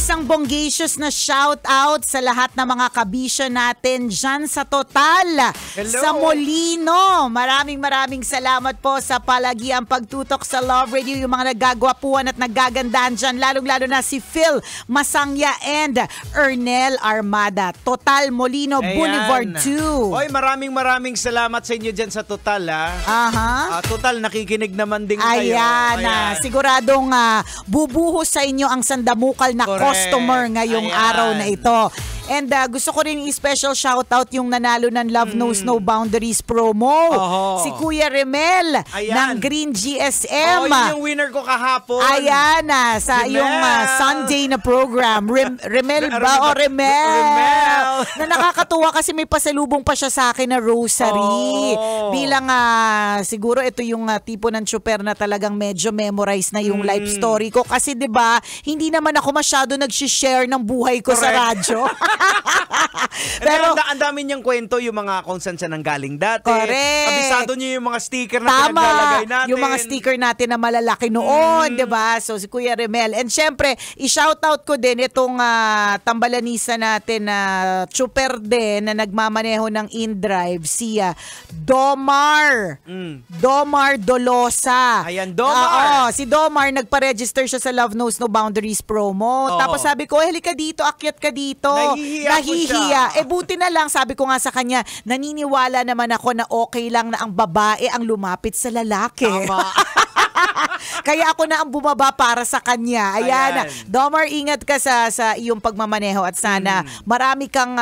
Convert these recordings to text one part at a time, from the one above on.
Isang bongacious na shout out sa lahat ng mga kabisyo natin dyan sa Total. Hello. Sa Molino. Maraming salamat po sa palagiang pagtutok sa Love Radio. Yung mga nagagwapuan at naggagandaan dyan. Lalong-lalo na si Phil Masangya and Ernel Armada. Total Molino Boulevard 2. Oy, maraming salamat sa inyo dyan sa Total, ha? Aha. Total, nakikinig naman din kayo. Ayan. Siguradong bubuhos sa inyo ang sandamukal na customer ngayong araw na ito. And gusto ko rin i-special shoutout yung nanalo ng Love Knows No Boundaries promo. Si Kuya Remel ng Green GSM. Yun yung winner ko kahapon. Ayan sa yung Sunday na program. Remel ba o Remel? Na nakakatuwa kasi may pasalubong pa siya sa akin na rosary. Bilang siguro ito yung tipo ng tsuper na talagang medyo memorize na yung life story ko. Kasi 'di ba hindi naman ako masyado nag-share ng buhay ko sa radyo. Pero ang dami niyang kwento, yung mga kung saan siya nanggaling dati. Correct. Kabisado niyo yung mga sticker na pinaglalagay natin. Yung mga sticker natin na malalaki noon, 'di ba? So si Kuya Remel. And syempre, i-shoutout ko din itong tambalanisa natin na chuper din na nagmamaneho ng InDrive, si Domar. Domar Dolosa. Ayan, Domar. Si Domar, nagpa-register siya sa Love Knows No Boundaries promo. Tapos sabi ko, halika dito, akyat ka dito. Nahihiya. Buti na lang, sabi ko nga sa kanya, naniniwala naman ako na okay lang na ang babae ang lumapit sa lalaki. Tama. Kaya ako na ang bumaba para sa kanya. Ayan. Domar, ingat ka sa iyong pagmamaneho at sana marami kang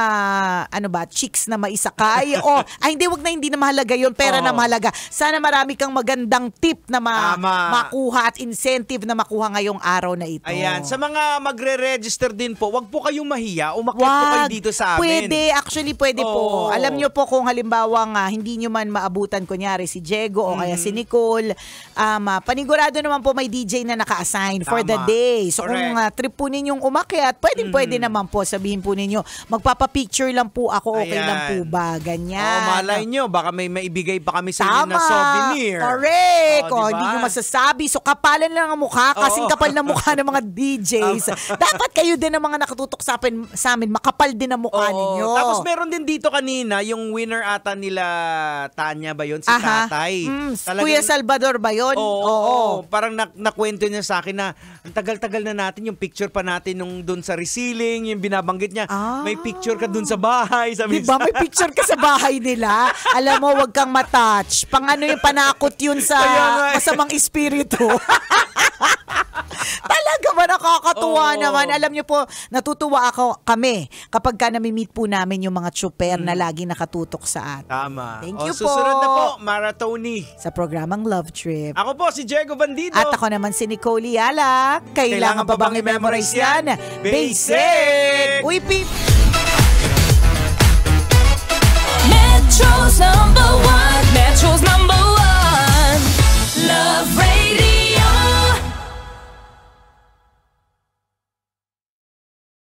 chicks na maisakay. Hindi, wag na, hindi na mahalaga yun. Pera na mahalaga. Sana marami kang magandang tip na makuha at incentive na makuha ngayong araw na ito. Ayan. Sa mga magre-register din po, wag po kayong mahiya. Umakyat po kayo dito sa amin. Pwede. Actually, pwede po. Alam nyo po kung halimbawa hindi nyo man maabutan kunyari si Diego o kaya si Nicole, panigurado naman po may DJ na naka-assign for the day. So kung trip po ninyong umakyat, pwede naman po, sabihin po ninyo, magpapapicture lang po ako, okay lang po ba? Ganyan. Malay nyo, baka may maibigay pa kami sa inyo na souvenir. Correct. Diba? Hindi nyo masasabi. So kapalan lang ang mukha, kasing kapal na mukha ng mga DJs. Dapat kayo din ang mga nakatutok sa amin, makapal din ang mukha ninyo. Tapos meron din dito kanina, yung winner ata nila Tanya ba yun? Si Tatay. Kuya Salvador ba yun? Oo. Parang nakwento niya sa akin na ang tagal-tagal na natin yung picture pa natin nung doon sa resealing, yung binabanggit niya, may picture ka doon sa bahay. Sabi diba, may picture ka sa bahay nila? Alam mo, wag kang matouch. Yung panakot yun sa masamang espiritu. Talaga ba nakakatuwa naman? Alam niyo po, natutuwa kami kapag nami-meet po namin yung mga tsuper na lagi nakatutok sa atin. Tama. Thank you po. Susunod na po, Maratoni. Sa programang Love Trip. Ako po si Diego Bandido. At ako naman si Nicole Yala. Kailangan pa bang i-memorize yan? Basic! Uy, Pip!